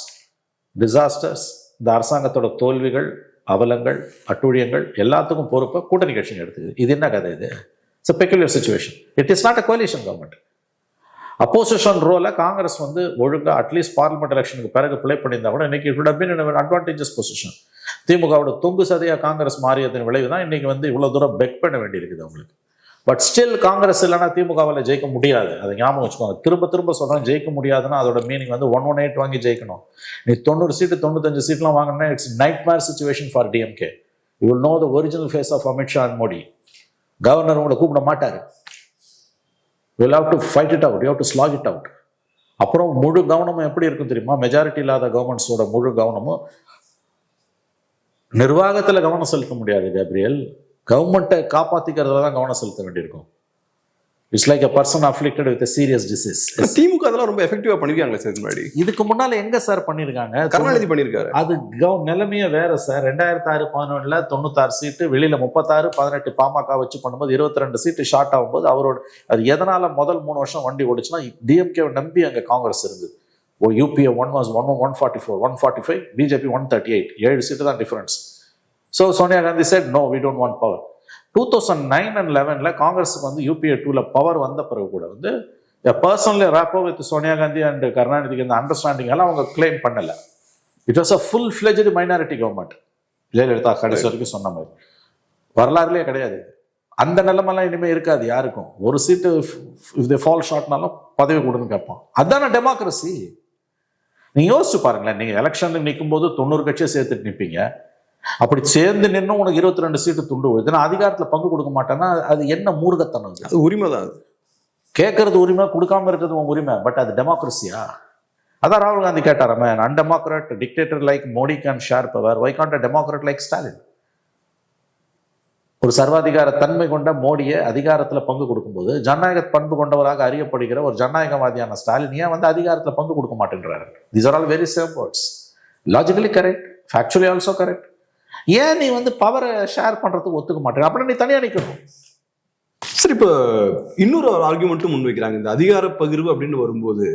disasters, இந்த அரசாங்கத்தோட தோல்விகள், அவலங்கள், அட்டூழியங்கள் எல்லாத்துக்கும் பொறுப்பை கூட்டணி கட்சிங்க எடுத்துக்குது. இது என்ன கதை? இது it's a peculiar situation. It is not a coalition government. Opposition ரோல காங்கிரஸ் வந்து ஒழுங்கா அட்லீஸ்ட் பார்லிமெண்ட் எலெக்ஷனுக்கு பிறகு பிளே பண்ணியிருந்தா கூட இன்னைக்கு it been an advantageous position. திமுகவோட தொங்கு சதையா காங்கிரஸ் மாறியதன் விளைவு தான் இன்னைக்கு வந்து இவ்வளவு தூரம் பெக் பண்ண வேண்டியிருக்குது அவங்களுக்கு. பட் ஸ்டில் காங்கிரஸ் இல்லைன்னா திமுகவில் ஜெயிக்க முடியாது. அதை ஞாபகம் வச்சுக்கோங்க. திரும்ப சொல்றேன், ஜெயிக்க முடியாதுன்னா அதோட மீனிங் வந்து 118 வாங்கி ஜெயிக்கணும். நீ 90 சீட்டு 95 சீட்லாம் வாங்கினா it's nightmare situation for DMK. You will know the original face of Amit Shah and Modi. Governor உங்களை கூப்பிட மாட்டாரு. You will have to fight it out. You have to slog it out. அப்புறம் முழு கவனமும் எப்படி இருக்கும் தெரியுமா? மெஜாரிட்டி இல்லாத கவர்மெண்ட்ஸோட முழு கவனமும் நிர்வாகத்தில் கவனம் செலுத்த முடியாது கேப்ரியல். கவர்மெண்ட்டை காப்பாத்திக்கிறதுல தான் கவனம் செலுத்த வேண்டியிருக்கும். It's like a person afflicted with a serious disease. திமுக அதெல்லாம் ரொம்ப எஃபெக்டிவா பண்ணிருக்காங்க சார். முன்னாடி இதுக்கு முன்னால எங்க சார் பண்ணிருக்காங்க? கருணாநிதி பண்ணிருக்காரு. அது நிலைமையே வேற சார். 2006-11 96 சீட்டு, வெளியில 36-18 பாமக வச்சு பண்ணும்போது 22 சீட்டு ஷார்ட் ஆகும்போது அவரோட அது எதனால முதல் 3 வருஷம் வண்டி ஓடிச்சுன்னா டிஎம்கே நம்பி அங்க காங்கிரஸ் இருந்தது. யூபிஏ 1 was 144, 145, பிஜேபி 138, 7 சீட்டு தான் difference. So Sonia Gandhi said no, we don't want power. 2009 and 11ல காங்கிரஸுக்கு வந்து யூபிஏ 2ல பவர் வந்த பிறகு கூட வந்து personally rapport with Sonia Gandhi and கருணாநிதிக்கு இந்த அண்டர்ஸ்டாண்டிங் எல்லாம் அவங்க கிளைம் பண்ணல. It was a full fledged minority government. Jayalalithaa கடைசி வரைக்கும் சொன்ன மாதிரி வரலாறுலேயே கிடையாது. அந்த நிலைமெல்லாம் இனிமேல் இருக்காது யாருக்கும். ஒரு சீட்டு இஃப் தே ஃபால் ஷார்ட்னாலும் பதவி கொடுன்னு கேட்பான். அதான டெமோக்ரஸி. நீங்க யோசிச்சு பாருங்களேன். நீங்க எலெக்ஷன்ல நிற்கும் போது 90 கட்சியை சேர்த்துட்டு நிற்பீங்க. அப்படி சேர்ந்து நின்று உனக்கு 22 சீட்டு துண்டு விழுது. நான் அதிகாரத்துல பங்கு கொடுக்க மாட்டேன்னா அது என்ன மூர்க்கத்தனம்? அது உரிமை தான். அது கேட்கறது உரிமை, கொடுக்காம இருக்கிறது உன் உரிமை. பட் அது டெமோக்ரஸியா? அதான் ராகுல் காந்தி கேட்டாராமே, undemocrat dictator like Modi can share power, why can't a democrat like Stalin? ஒரு சர்வாதிகார தன்மை கொண்ட மோடியை அதிகாரத்துல பங்கு கொடுக்கும்போது ஜனநாயக பண்பு கொண்டவராக அறியப்படுகிற ஒரு ஜனநாயகவாதியான ஸ்டாலின் ஏன் வந்து அதிகாரத்துல பங்கு கொடுக்க மாட்டேன்றாரு? These are all very same words. Logically correct, factually also correct. ஏன் நீ வந்து பவரை ஷேர் பண்றதுக்கு ஒத்துக்க மாட்டேங்க? அப்புறம் நீ தனியா நிக்கணும். சரி, இப்போ இன்னொரு ஆர்குமெண்ட்டும் முன்வைக்கிறாங்க. இந்த அதிகார பகிர்வு அப்படின்னு வரும்போது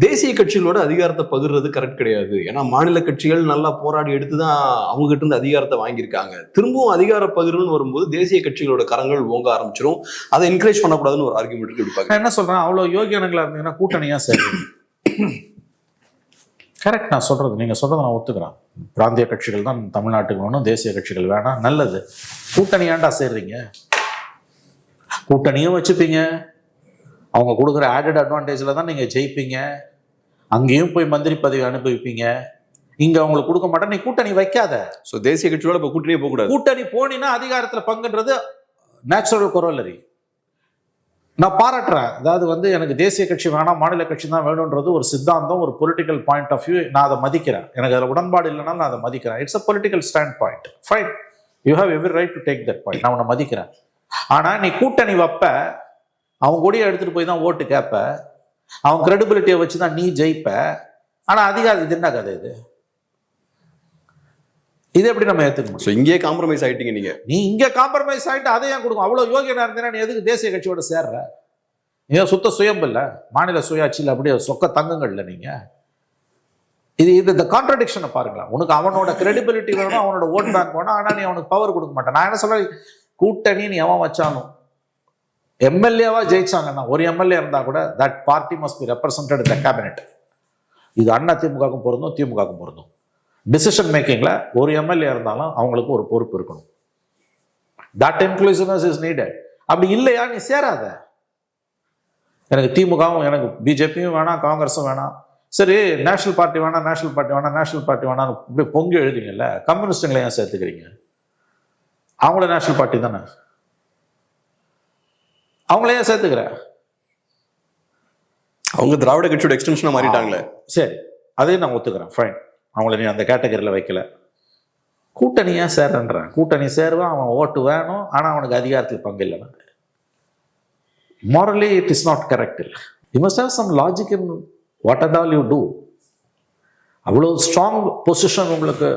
தேசிய கட்சிகளோட அதிகாரத்தை பகிர்றது கரெக்ட் கிடையாது. ஏன்னா மாநில கட்சிகள் நல்லா போராடி எடுத்துதான் அவங்க கிட்ட இருந்து அதிகாரத்தை வாங்கியிருக்காங்க. திரும்பவும் அதிகார பகிர்வுன்னு வரும்போது தேசிய கட்சிகளோட கரங்கள் ஓங்க ஆரம்பிச்சிடும். அதை என்கரேஜ் பண்ணக்கூடாதுன்னு ஒரு ஆர்குமெண்ட் எடுப்பாங்க. என்ன சொல்றேன், அவ்வளவு யோகியனங்களா இருந்தீங்கன்னா கூட்டணியா சரி. கரெக்ட், நான் சொல்றது, நீங்க சொல்றதை நான் ஒத்துக்கிறேன். பிராந்திய கட்சிகள் தான் தமிழ்நாட்டுக்கு வேணும், தேசிய கட்சிகள் வேணாம், நல்லது. கூட்டணி ஏன்டா சேர்றீங்க? கூட்டணியும் வச்சுப்பீங்க, அவங்க கொடுக்குற ஆடட் அட்வான்டேஜில் தான் நீங்கள் ஜெயிப்பீங்க. அங்கேயும் போய் மந்திரி பதவி அனுபவிப்பீங்க. இங்கே அவங்களுக்கு கொடுக்க மாட்டேன். நீ கூட்டணி வைக்காத. ஸோ தேசிய கட்சியோட இப்போ கூட்டணியே போகக்கூடாது. கூட்டணி போனீங்கன்னா அதிகாரத்தில் பங்குன்றது நேச்சுரல் கொரோலரி. நான் பாராட்டுறேன். அதாவது வந்து எனக்கு தேசிய கட்சி வேணாம், மாநில கட்சி தான் வேணுன்றது ஒரு சித்தாந்தம், ஒரு பொலிட்டிக்கல் பாயிண்ட் ஆஃப் வியூ. நான் அதை மதிக்கிறேன். எனக்கு அதில் உடன்பாடு இல்லைனாலும் நான் அதை மதிக்கிறேன். It's a political stand point. Fine, you have every right to take that point. நான் உன்னை மதிக்கிறேன். ஆனா நீ கூட்டணி வைப்ப, அவங்க கூடயே எடுத்துட்டு போய் தான் ஓட்டு கேட்ப, அவங்க கிரெடிபிலிட்டியை வச்சுதான் நீ ஜெயிப்ப. ஆனா அதிகாரம் இது என்ன கதை? இது இது எப்படி நம்ம ஏற்றுக்கணும்? ஸோ இங்கேயே காம்ப்ரமைஸ் ஆயிட்டீங்க நீங்க. நீ இங்கே காம்ப்ரமைஸ் ஆகிட்டு அதை ஏன் கொடுக்கும்? அவ்வளோ யோகியனா இருந்தீங்கன்னா நீ எதுக்கு தேசிய கட்சியோட சேர்ற? நீங்க சுத்த சுயம்பு இல்லை, மாநில சுயாட்சியில் அப்படியே சொக்க தங்கங்கள்ல நீங்க. இது இந்த கான்ட்ரடிக்ஷனை பாருங்களேன். உனக்கு அவனோட கிரெடிபிலிட்டி வேணும், அவனோட ஓட் பேங்க் வேணும், ஆனால் நீ அவனுக்கு பவர் கொடுக்க மாட்டேன். நான் என்ன சொல்றேன், கூட்டணி நீ எவன் வச்சாலும் எம்எல்ஏவா ஜெயிச்சாங்கன்னா, ஒரு எம்எல்ஏ இருந்தா கூட that party must be represented in the cabinet. இது அண்ணா திமுகவுக்கும் பொருந்தும், திமுகவுக்கும் பொருந்தும். டிசிஷன் மேக்கிங்ல ஒரு எம்எல்ஏ இருந்தாலும் அவங்களுக்கு ஒரு பொறுப்பு இருக்கணும். That inclusiveness is needed. அப்படி இல்லையா நீ சேராத. எனக்கு திமுகவும் எனக்கு பிஜேபியும் வேணாம், காங்கிரஸும் வேணாம், சரி நேஷனல் பார்ட்டி வேணாம், நேஷனல் பார்ட்டி வேணாம், நேஷனல் பார்ட்டி வேணாம் இப்படி பொங்கி எழுதிங்கல்ல, கம்யூனிஸ்டுங்களை ஏன் சேர்த்துக்கிறீங்க? அவங்கள நேஷனல் பார்ட்டி தானே, அவங்கள ஏன் சேர்த்துக்கிற? அவங்க திராவிட கட்சியோட எக்ஸ்டென்ஷனா மாறிட்டாங்களே. சரி, அதையும் நான் ஒத்துக்கிறேன், ஃபைன். அவங்கள நீ அந்த கேட்டகரியில் வைக்கல. கூட்டணி ஏன் சேர்றேன்றேன். கூட்டணி சேருவான், அவன் ஓட்டு வேணும், ஆனால் அவனுக்கு அதிகாரத்தில் பங்கு இல்லைன்னா morally it is not correct. You must have some logic in what and all you do. அவ்வளோ ஸ்ட்ராங் பொசிஷன் உங்களுக்கு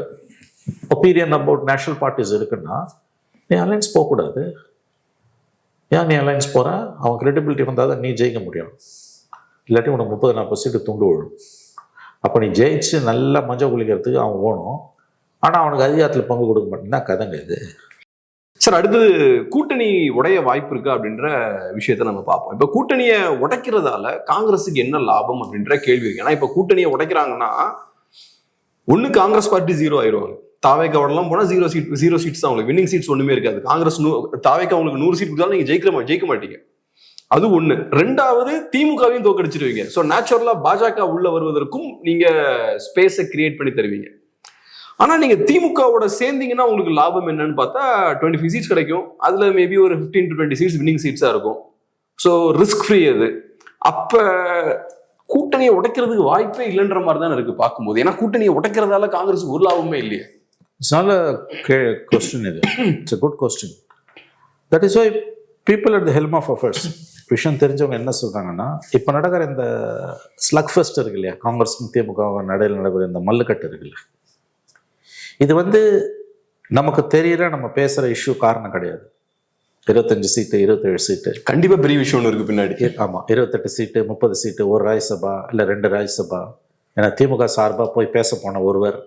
ஒப்பீனியன் அபவுட் நேஷனல் பார்ட்டிஸ் இருக்குன்னா நீ அலைன்ஸ் போகக்கூடாது. ஏன் நீ அலைன்ஸ் போகிற? அவன் கிரெடிபிலிட்டி வந்தால் தான் நீ ஜெயிக்க முடியும். இல்லாட்டி உனக்கு 30-40 சீட்டு துண்டு விழும். அப்போ நீ ஜெயிச்சு நல்லா மஞ்சள் குளிக்கிறதுக்கு அவன் ஓணும், ஆனால் அவனுக்கு அதிகாரத்தில் பங்கு கொடுக்க மாட்டேன்னா கதைங்க இது. சார், அடுத்தது கூட்டணி உடைய வாய்ப்பு இருக்கா அப்படின்ற விஷயத்த நம்ம பார்ப்போம். இப்ப கூட்டணியை உடைக்கிறதால காங்கிரஸுக்கு என்ன லாபம் அப்படின்ற கேள்வி இருக்கு. ஏன்னா இப்ப கூட்டணியை உடைக்கிறாங்கன்னா ஒண்ணு காங்கிரஸ் பார்ட்டி 0 ஆயிடுவாங்க. தாவேக்காவோடலாம் போனா 0 சீட்ஸ் தான் அவங்களுக்கு, வின்னிங் சீட்ஸ் ஒண்ணுமே இருக்காது. காங்கிரஸ் தாவேக்கா உங்களுக்கு 100 சீட் கொடுத்தாலும் நீங்க ஜெயிக்க மாட்டீங்க. அது ஒண்ணு. ரெண்டாவது, திமுகவையும் தோக்கடிச்சிருவீங்க. ஸோ நேச்சுரலா பாஜக உள்ள வருவதற்கும் நீங்க ஸ்பேஸை கிரியேட் பண்ணி தருவீங்க. ஆனா நீங்க திமுகவோட சேர்ந்தீங்கன்னா உங்களுக்கு லாபம் என்னன்னு பார்த்தா 25 சீட்ஸ் கிடைக்கும். அதுல மேபி ஒரு 15 to 20 சீட்ஸ் வின்னிங் சீட்ஸா இருக்கும். ஸோ ரிஸ்க் ஃப்ரீ அது. அப்ப கூட்டணியை உடைக்கிறதுக்கு வாய்ப்பே இல்லைன்ற மாதிரி தான் இருக்கு பார்க்கும்போது. ஏன்னா கூட்டணியை உடைக்கிறதால காங்கிரஸுக்கு ஒரு லாபமே இல்லையே. It's not a question இது. It's a good question. That is why people at the helm of affairs, விஷயம் தெரிஞ்சவங்க என்ன சொல்றாங்கன்னா, இப்ப நடக்கிற இந்த ஸ்லக் ஃபெஸ்ட் இருக்கு இல்லையா, காங்கிரஸ் திமுக நடையில் நடக்கிற இந்த மல்லுக்கட்டு இருக்கு இல்லையா, இது நமக்கு தெரியற நம்ம பேசுற இஷ்யூ காரணம் கிடையாது. 25 சீட்டு 27 சீட்டு கண்டிப்பா பெரிய விஷயம் ஒன்று இருக்கு பின்னாடி. ஆமா, 28 சீட்டு 30 சீட்டு, ஒரு ராஜ்யசபா இல்ல 2 ராஜ்யசபா. ஏன்னா திமுக சார்பா போய் பேச போன ஒருவர்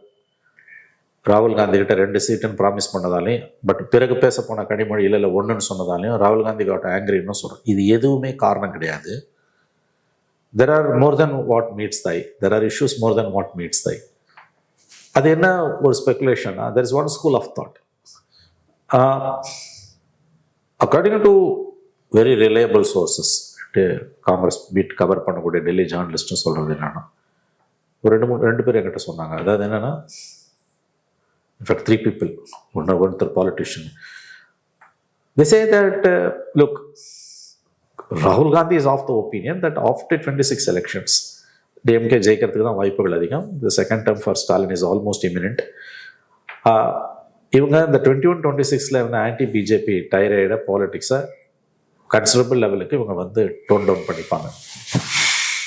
ராகுல் காந்தி கிட்ட 2 சீட்டுன்னு ப்ராமிஸ் பண்ணதாலையும், பட் பிறகு பேச போன கனிமொழி இல்லை 1ன்னு சொன்னதாலையும் ராகுல் காந்தி காட்ட ஆங்கிரின்னு சொல்றோம். இது எதுவுமே காரணம் கிடையாது. There are more than what meets the eye. There are issues more than what meets the eye. அது என்ன ஒரு speculation? there is one school of thought. According to very reliable sources, Congress beat cover பண்ணக்கூடிய டெல்லி ஜேர்னலிஸ்ட்டும் சொல்றது என்னன்னா, ஒரு 2 பேர் என்கிட்ட சொன்னாங்க. அதாவது என்னன்னா, இன்ஃபேக்ட் 3 people, ஒருத்தர் politician. They say that look, Rahul Gandhi is of the opinion that after 26 elections DMK ஜெயிக்கிறதுக்கு தான் வாய்ப்புகள் அதிகம். The second term for Stalin is almost imminent. இவங்க இந்த 21-26ல இருந்த ஆன்டி பிஜேபி டைரைட பாலிட்டிக்ஸை கன்சிடரபிள் லெவலுக்கு இவங்க டோன் டவுன் பண்ணிப்பாங்க.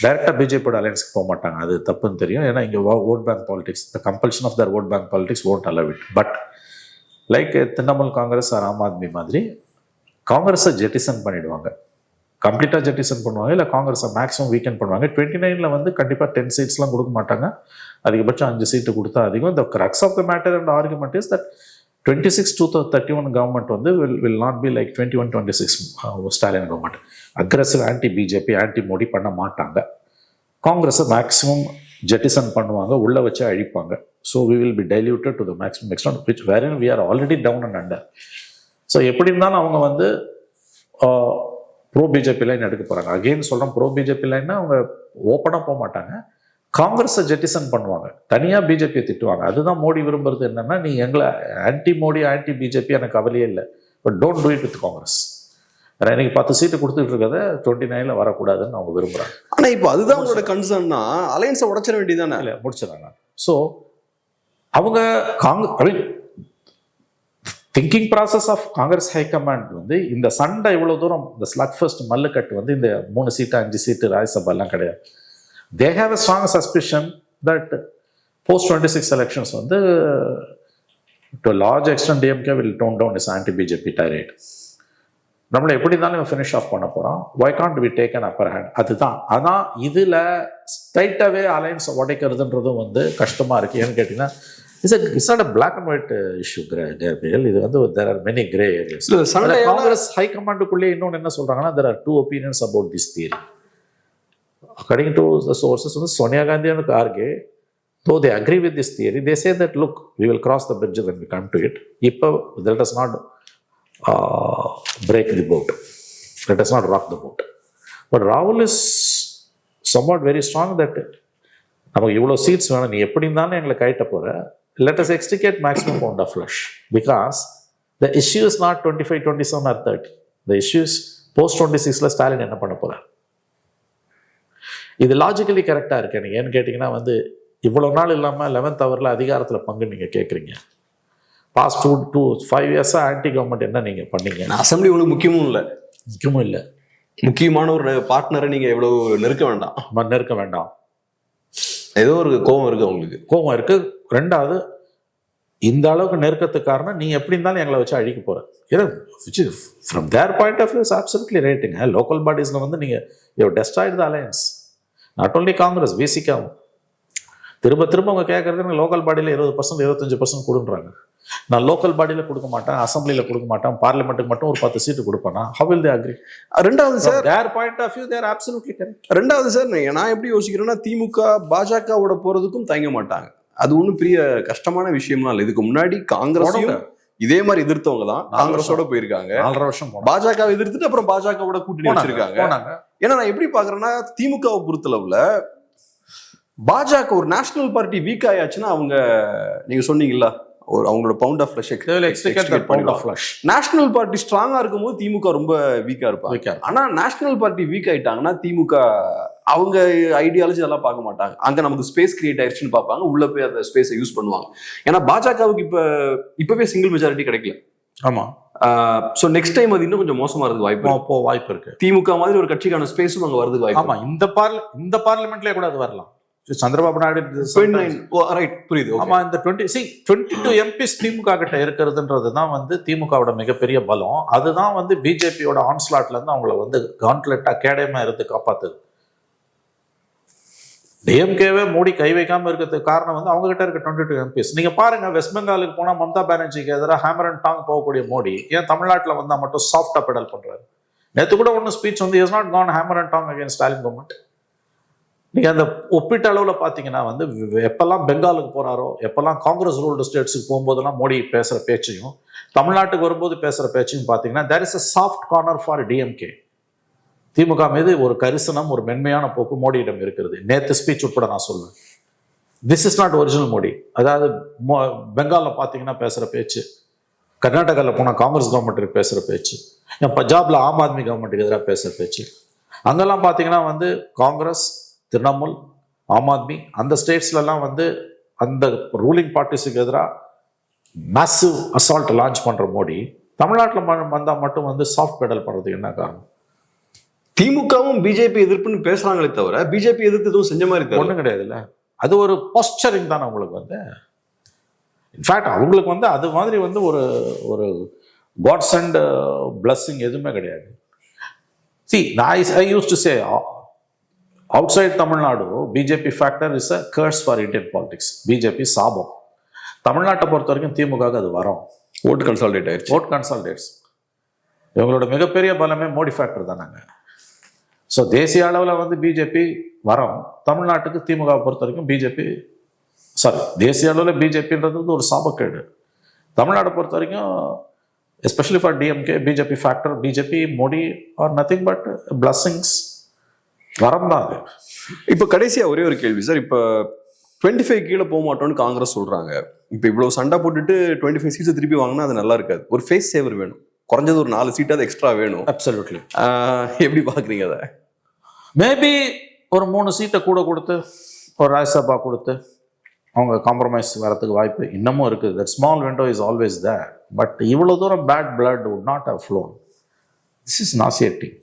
டைரக்டாக பிஜேபியோட அலையன்ஸ்க்கு போக மாட்டாங்க. அது தப்புன்னு தெரியும். ஏன்னா இங்கே vote bank politics, the compulsion of their vote bank politics won't allow it. But like Trinamool Congress or Aam Aadmi மாதிரி காங்கிரஸை ஜெட்டிசன் பண்ணிடுவாங்க, கம்ப்ளீட்டாக ஜெட்டிசன் பண்ணுவாங்க, இல்லை காங்கிரஸை மேக்ஸிமம் வீக்கெண்ட் பண்ணுவாங்க. 29ல் கண்டிப்பாக 10 சீட்ஸ்லாம் கொடுக்க மாட்டாங்க. அதிகபட்சம் 5 சீட்டு கொடுத்தா அதிகம். The crux of the matter and argument is that 26 to 31 government will not be like 21-26 Stalin government. Aggressive anti BJP anti Modi பண்ண மாட்டாங்க. காங்கிரஸை மேக்ஸிமம் ஜெட்டிசன் பண்ணுவாங்க, உள்ள வச்சு அழிப்பாங்க. So we will be diluted to the maximum extent which where we are already down and under. So எப்படி இருந்தாலும் அவங்க ப்ரோ பிஜேபி லைன் எடுக்க போகிறாங்க. அகெயின் சொல்கிறோம், ப்ரோ பிஜேபி லைன்னா அவங்க ஓப்பனாக போக மாட்டாங்க, காங்கிரஸை ஜெட்டிசன் பண்ணுவாங்க, தனியாக பிஜேபியை திட்டுவாங்க. அதுதான் மோடி விரும்புறது. என்னன்னா, நீ எங்களை ஆன்டி மோடி ஆன்டி பிஜேபி எனக்கு கவலையே இல்லை, but don't do it with Congress. ஏன்னா இன்னைக்கு 10 சீட்டு கொடுத்துட்டு இருக்கதை 29ல் வரக்கூடாதுன்னு அவங்க விரும்புகிறாங்க. ஆனால் இப்போ அதுதான் அவங்களோட கன்சர்ன்னா, அலையன்ஸை உடைச்சிட வேண்டியதானே? இல்லை, முடிச்சிடறாங்க. ஸோ அவங்க thinking process of Congress high command இந்த சண்டை இவ்வளோ தூரம், இந்த ஸ்லக் ஃபர்ஸ்ட் மல்லுக்கட்டு இந்த 3 சீட்டு 5 சீட்டு ராஜ்யசபாலாம் கிடையாது. They have a strong suspicion that post 26 elections to large extent DMK will tone down is anti BJP tirade. நம்மளை எப்படி இருந்தாலும் ஃபினிஷ் ஆஃப் பண்ண போகிறோம். Why can't we take an upper hand? அதுதான். ஆனால் இதில் ஸ்ட்ரைட்டாகவே அலையன்ஸை உடைக்கிறதுன்றதும் வந்து கஷ்டமாக இருக்குது. ஏன்னு கேட்டிங்கன்னா it's not a black and white issue. இது வந்து there are many grey areas. Congress ஹைகமாண்டுக்குள்ளேயே இன்னொன்று என்ன சொல்கிறாங்கன்னா, there are 2 opinions about this theory. According to the sources, Sonia Gandhi and Kharge, though they agree with this theory, they say that, look, we will cross the bridge when we come to it. Let us not break the boat. Let us not rock the boat. But Rahul is somewhat very strong that நமக்கு இவ்வளோ seeds வேணும், நீ எப்படி இருந்தாலும் எங்களை கைட்ட போகிற, let us extricate maximum amount of flesh. Because the issue is not 25, 27 or 30. The issue is post-26ல Stalin என்ன பண்ண போகிறார். இது லாஜிக்கலி கரெக்டாக இருக்கு. எனக்கு ஏன்னு கேட்டிங்கன்னா வந்து இவ்வளோ நாள் இல்லாமல் 11th hourல அதிகாரத்தில் பங்கு நீங்கள் கேட்குறீங்க. பாஸ்ட் 5 years-ஆ ஆன்டி கவர்மெண்ட் என்ன நீங்கள் பண்ணீங்க? அசம்பிளி உங்களுக்கு முக்கியமும் இல்லை. முக்கியமான ஒரு பார்ட்னரை நீங்கள் எவ்வளோ நெருக்க வேண்டாம். ஏதோ ஒரு கோபம் இருக்கு. ரெண்டாவது, இந்த அளவுக்கு நெருக்கத்துக்கு காரணம் நீ எப்படி இருந்தாலும் எங்களை வச்சு அழிக்க போற. From their point of view is absolutely ரைட்டுங்க. லோக்கல் பாடிஸ்ல வந்து நீங்க you destroyed the alliance. Not only Congress, விசிகாவும் திரும்ப அவங்க கேட்கறது லோக்கல் பாடியில் 20%, 25% கொடுன்றாங்க. நான் லோக்கல் பாடியில் கொடுக்க மாட்டேன், அசம்பிளியில் கொடுக்க மாட்டேன், பார்லிமெண்ட்டுக்கு மட்டும் ஒரு 10 சீட்டு கொடுப்பேனா? how will they agree? ரெண்டாவது sir, their point of view they are absolutely correct. ரெண்டாவது சார், நான் எப்படி யோசிக்கிறேன்னா, திமுக பாஜகவோட போறதுக்கும் தயங்க மாட்டாங்க. அது ஒன்றும் பெரிய கஷ்டமான விஷயம்லாம் இல்லை. இதுக்கு முன்னாடி காங்கிரஸையும் இதே மாதிரி எதிர்த்தவங்க தான் காங்கிரஸோட போயிருக்காங்க. 4 வருஷம் பாஜக எதிர்த்துட்டு அப்புறம் பாஜகவோட கூட்டணி வச்சிருக்காங்க. ஏன்னா நான் எப்படி பாக்குறேன்னா, திமுகவை பொறுத்தளவுல பாஜக ஒரு நேஷனல் பார்ட்டி வீக் ஆயாச்சுன்னா அவங்க, நீங்க சொன்னீங்களா, ஒரு அவங்களோட pound of flesh national party ஸ்ட்ராங்கா இருக்கும் போது திமுக ரொம்ப வீக்கா இருப்பாங்க. ஆனா நேஷனல் பார்ட்டி வீக் ஆயிட்டாங்கன்னா திமுக அவங்க ஐடியாலஜி அதெல்லாம் பார்க்க மாட்டாங்க. அங்க நமக்கு ஸ்பேஸ் கிரியேட் ஆயிடுச்சுன்னு பார்ப்பாங்க, உள்ள போய் அந்த ஸ்பேஸை யூஸ் பண்ணுவாங்க. ஏன்னா பாஜகவுக்கு இப்பவே சிங்கிள் மெஜாரிட்டி கிடைக்கல. ஆமா. சோ நெக்ஸ்ட் டைம் அது இன்னும் கொஞ்சம் மோசமா இருக்கு வாய்ப்பு இருக்கு. திமுக மாதிரி ஒரு கட்சிக்கான ஸ்பேஸும் அங்க வரதுக்கு வாய்ப்பு. ஆமா, இந்த பார்லிமெண்ட்லயே கூட அது வரலாம். சந்திரபாபு நாயுடு புரியுது. ஆமா, இந்த 22 MPs திமுக கிட்ட இருக்கிறதுன்றது தான் வந்து திமுகவோட மிகப்பெரிய பலம். அதுதான் வந்து பிஜேபியோட ஆன்ஸ்லாட்ல இருந்து அவங்கள வந்து கான்ட்லெட்டா கேடயமா இருந்து காப்பாத்துது. டிஎம்கேவே மோடி கை வைக்காம இருக்கிறதுக்கு காரணம் வந்து அவங்க கிட்ட இருக்க 22 MPs. நீங்க பாருங்க, வெஸ்ட் பெங்காலுக்கு போனா மம்தா பானர்ஜிக்கு எதிராக ஹேமர் அண்ட் டாங் போகக்கூடிய மோடி ஏன் தமிழ்நாட்டில் வந்தா மட்டும் சாஃப்டா பெடல் பண்றாரு? நேற்று கூட ஒன்னும் ஸ்பீச் வந்து is not gone hammer and tongs against Stalin government. நீங்க அந்த ஒப்பிட்ட அளவுல பாத்தீங்கன்னா வந்து எப்பெல்லாம் பெங்காலுக்கு போறாரோ, எப்பெல்லாம் காங்கிரஸ் ரூல்டு ஸ்டேட்ஸுக்கு போகும்போதெல்லாம் மோடி பேசுற பேச்சையும் தமிழ்நாட்டுக்கு வரும்போது பேசுற பேச்சையும் பாத்தீங்கன்னா there is a soft corner for DMK. திமுக மீது ஒரு கரிசனம், ஒரு மென்மையான போக்கு மோடியிடம் இருக்கிறது. நேத்து ஸ்பீச் உட்பட நான் சொல்லுவேன், this is not original Modi. அதாவது பெங்கால்ல பாத்தீங்கன்னா பேசுற பேச்சு, கர்நாடகாவில் போனா காங்கிரஸ் கவர்மெண்ட்டுக்கு பேசுற பேச்சு, பஞ்சாப்ல ஆம் ஆத்மி கவர்மெண்ட்டுக்கு எதிராக பேசுற பேச்சு, அங்கெல்லாம் பாத்தீங்கன்னா வந்து காங்கிரஸ், திரிணாமுல், ஆம் ஆத்மி அந்த ஸ்டேட்ஸ்லாம் வந்து அந்த ரூலிங் பார்ட்டிஸுக்கு எதிராக மேசிவ் அசால்ட் லான்ச் பண்ற மோடி தமிழ்நாட்டில் வந்தா மட்டும் வந்து சாஃப்ட் பெடல் பண்றதுக்கு என்ன காரணம்? திமுகவும் பிஜேபி எதிர்ப்புன்னு பேசுறாங்களே தவிர பிஜேபி எதிர்த்து எதுவும் செஞ்ச மாதிரி ஒன்றும் கிடையாது இல்ல. அது ஒரு போஸ்டரிங் தானே உங்களுக்கு வந்து. இன்ஃபேக்ட் அவங்களுக்கு வந்து அது மாதிரி வந்து ஒரு காட்ஸ் அண்ட் பிளஸ்ஸிங் எதுவுமே கிடையாது. See, I used to say, outside Tamil Nadu, BJP factor is a curse for Indian politics. BJP சாபம். தமிழ்நாட்டை பொறுத்த வரைக்கும் திமுக அது வரும். ஓட் கன்சால்டேட்ஸ். இவங்களோட மிகப்பெரிய பலமே மோடி ஃபேக்டர் தானாங்க. ஸோ தேசிய அளவில் வந்து பிஜேபி வரும். தமிழ்நாட்டுக்கு திமுக பொறுத்த வரைக்கும் தேசிய அளவில் பிஜேபின்றது வந்து ஒரு சாபக்கேடு. தமிழ்நாட்டை பொறுத்த வரைக்கும் especially for DMK BJP factor, BJP Modi are nothing but blessings வரம்தான். இப்போ கடைசியா ஒரே ஒரு கேள்வி சார். இப்போ 25 கீழே போக மாட்டோம்னு காங்கிரஸ் சொல்றாங்க. இப்போ இவ்வளவு சண்டை போட்டுட்டு 25 சீட்ஸை திருப்பி வாங்கினா அது நல்லா இருக்காது. ஒரு ஃபேஸ் சேவர் வேணும், குறைஞ்சது ஒரு 4 சீட்டாவது எக்ஸ்ட்ரா வேணும். அப்சல்யூட்லி. எப்படி பாக்குறீங்க அதை? மேபி ஒரு 3 சீட்டை கூட கொடுத்து ஒரு ராஜ்யசபா கொடுத்து அவங்க காம்ப்ரமைஸ் வரதுக்கு வாய்ப்பு இன்னமும் இருக்குது. That small window is always there. But இவ்வளவு தூரம் bad blood would not have flown. This is nauseating.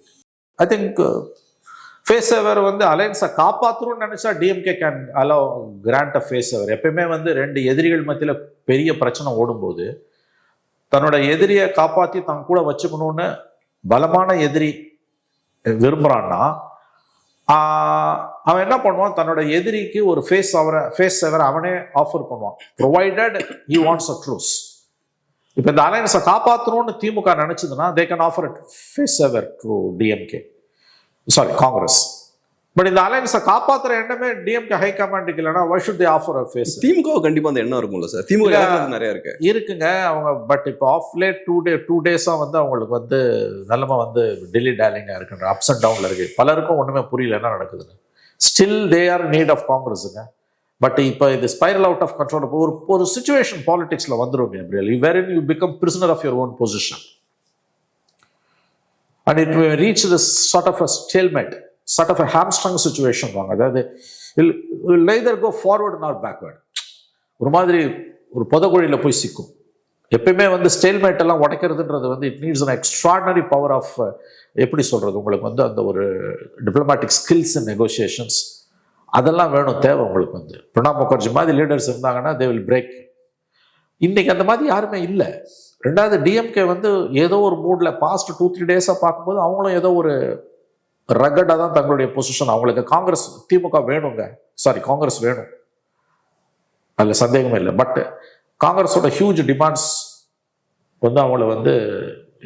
I think face saver வந்து அலையன்ஸை காப்பாற்றணும்னு நினைச்சா DMK can allow grant a face saver. எப்பயுமே வந்து ரெண்டு எதிரிகள் மத்தியில் பெரிய பிரச்சனை ஓடும்போது தன்னோட எதிரியை காப்பாற்றி தன் கூட வச்சுக்கணும்னு பலமான எதிரி விரும்புகிறான்னா அவன் என்ன பண்ணுவான், தன்னோட எதிரிக்கு ஒரு ஃபேஸ் சேவர் அவனே ஆஃபர் பண்ணுவான், provided he wants a truce. இப்போ இந்த அலையன்ஸை காப்பாற்றணும்னு திமுக நினைச்சதுன்னா they can offer face saver to DMK, sorry Congress. But இந்த அலையன்ஸை காப்பாற்றுற எண்ணமே டிஎம்கே ஹை கமாண்டுக்கு இல்லைன்னா why should they offer a face? திமுக கண்டிப்பா அந்த எண்ணம் இருக்கும்ல சார், திமுக நிறைய இருக்குங்க அவங்க. பட் இப்போ ஆஃப் லேட் டூ டேஸாக வந்து அவங்களுக்கு வந்து நிலைமை வந்து டெல்லி டேலிங்காக இருக்குன்ற அப்ஸ் அண்ட் டவுனில் இருக்கு. பலருக்கும் ஒன்றுமே புரியல என்ன நடக்குதுன்னு. Still they are need of காங்கிரஸுங்க. பட் இப்போ இது ஸ்பைரல் அவுட் ஆஃப் கண்ட்ரோல். இப்போ ஒரு சுச்சுவேஷன் பாலிடிக்ஸில் வந்துடும் Gabriel, wherein you become prisoner of your own position and it may reach this sort of a stalemate, sort of a hamstrung situation. அதாவது will neither go forward nor backward. ஒரு மாதிரி ஒரு புதகுழியில் போய் சிக்கும். எப்பயுமே வந்து ஸ்டேல்மேட் எல்லாம் உடைக்கிறதுன்றது வந்து it needs an extraordinary power of எப்படி சொல்றது, உங்களுக்கு வந்து அந்த ஒரு டிப்ளமேட்டிக் ஸ்கில்ஸ் அண்ட் நெகோசியேஷன்ஸ் அதெல்லாம் வேணும், தேவை உங்களுக்கு வந்து. பிரணாப் முகர்ஜி மாதிரி லீடர்ஸ் இருந்தாங்கன்னா தே வில் பிரேக். இன்னைக்கு அந்த மாதிரி யாருமே இல்லை. ரெண்டாவது டிஎம்கே வந்து ஏதோ ஒரு மூட்ல பாஸ்ட் 2-3 டேஸாக பார்க்கும்போது அவங்களும் ஏதோ ஒரு ரகடாக தான் தங்களுடைய பொசிஷன். அவங்களுக்கு காங்கிரஸ் திமுக வேணுங்க, சாரி காங்கிரஸ் வேணும், அதில் சந்தேகமே இல்லை. பட் காங்கிரஸோட ஹியூஜ் டிமாண்ட்ஸ் வந்து அவங்கள வந்து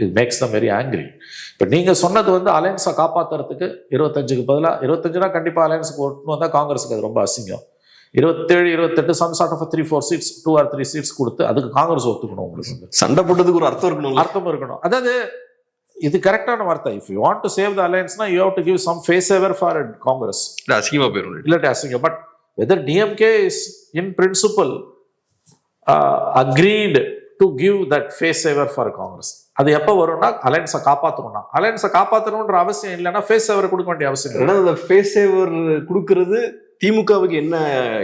it makes them very angry. இப்போ நீங்கள் சொன்னது வந்து அலையன்ஸை காப்பாற்றுறதுக்கு 25க்கு பதிலாக 25 கண்டிப்பாக அலையன்ஸுக்கு ஒட்டு வந்தால் காங்கிரஸுக்கு அது ரொம்ப அசிங்கம். 27-28 some sort of 3-4 seats 2 or 3 seats கொடுத்து அதுக்கு காங்கிரஸ் ஒத்துக்கணும். உங்களுக்கு வந்து சண்டை போட்டதுக்கு ஒரு அர்த்தம் இருக்கணும், அர்த்தம் இருக்கணும். அதாவது இது கரெக்டான வார்த்தை. If you want to save the அலையன்ஸ்னா you have to give some face saver for Congress. அசிங்கமா போயிடும், இல்லாட்டி அசிங்கம். But whether DMK is in principle agreed to give that face saver for Congress. அது எப்போ வரும்னா அலையன்ஸை காப்பாற்றணும்னா. அலையன்ஸை காப்பாற்றணுன்ற அவசியம் இல்லைன்னா ஃபேஸ் சேவர் கொடுக்க வேண்டிய அவசியம் இல்லை. அந்த ஃபேஸ் சேவர் கொடுக்கறது திமுகவுக்கு என்ன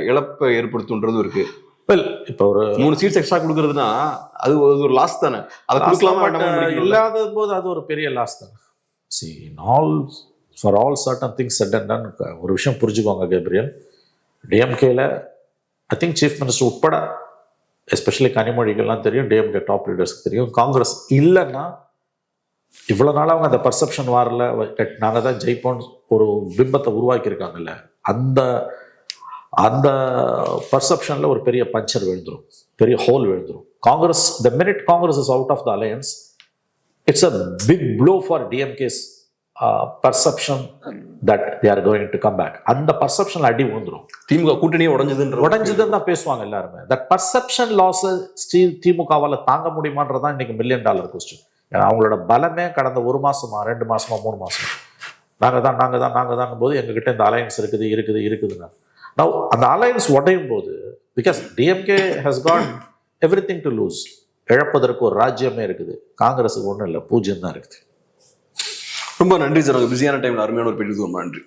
இழப்பை ஏற்படுத்துன்றது இருக்கு. வெல், இப்போ ஒரு 3 சீட்ஸ் எக்ஸ்ட்ரா கொடுக்கறதுனா அது ஒரு லாஸ் தானே. அதை கொடுக்கலாமா இல்லாத போது அது ஒரு பெரிய லாஸ் தானே. See for all certain things said and done ஒரு விஷயம் புரிஞ்சுக்கோங்க Gabriel, டிஎம்கேல ஐ திங்க் சீஃப் மினிஸ்டர் உட்பட எஸ்பெஷலி கனிமொழிகள்லாம் தெரியும், டிஎம்கே டாப் லீடர்ஸ்க்கு தெரியும், காங்கிரஸ் இல்லைன்னா இவ்வளோ நாள் அவங்க அந்த பர்செப்ஷன் வாரில் நாங்கள் தான் ஜெயிப்போம்னு ஒரு பிம்பத்தை உருவாக்கியிருக்காங்கல்ல, அந்த அந்த பர்செப்ஷனில் ஒரு பெரிய பஞ்சர் விழுந்துடும், பெரிய ஹோல் விழுந்துடும். Congress the minute Congress is out of the alliance it's a big blow for DMK's perception that they are going to come back. அந்த பர்செப்ஷனில் அடி விழுந்துடும். திமுக கூட்டணியே உடஞ்சதுன்னு தான் பேசுவாங்க எல்லாருமே. தட் பர்செப்ஷன் லாஸை திமுகவால் தாங்க முடியுமான்றதான் இன்னைக்கு $1 million கொஸ்டின். ஏன்னா அவங்களோட பலமே கடந்த 1 மாசமா 2 மாசமா 3 மாசம் நாங்கள் தான் போது எங்ககிட்ட இந்த அலையன்ஸ் இருக்குதுன்னா now அந்த அலையன்ஸ் உடையும் போது because DMK has got everything to lose, இழப்பதற்கு ஒரு ராஜ்யமே இருக்குது, காங்கிரஸுக்கு ஒன்றும் இல்லை, 0 தான் இருக்குது. ரொம்ப நன்றி சார், பிஸியான டைம்ல அருமையான ஒரு பேட்டி. ரொம்ப நன்றி.